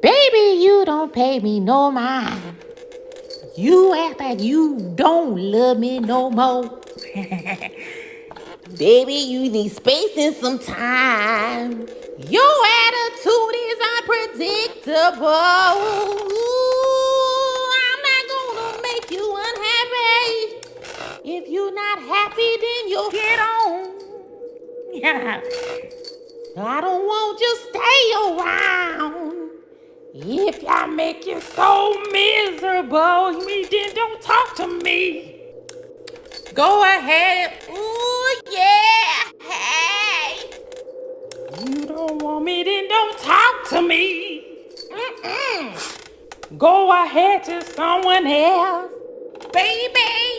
Baby, you don't pay me no mind. You act like you don't love me no more. Baby, you need space and some time. Your attitude is unpredictable. I'm not gonna make you unhappy. If you're not happy, then you'll get on. Yeah. I don't want you to stay around. If I make you so miserable, then don't talk to me. Go ahead. Ooh, yeah. Hey. You don't want me, then don't talk to me. Go ahead to someone else. Baby.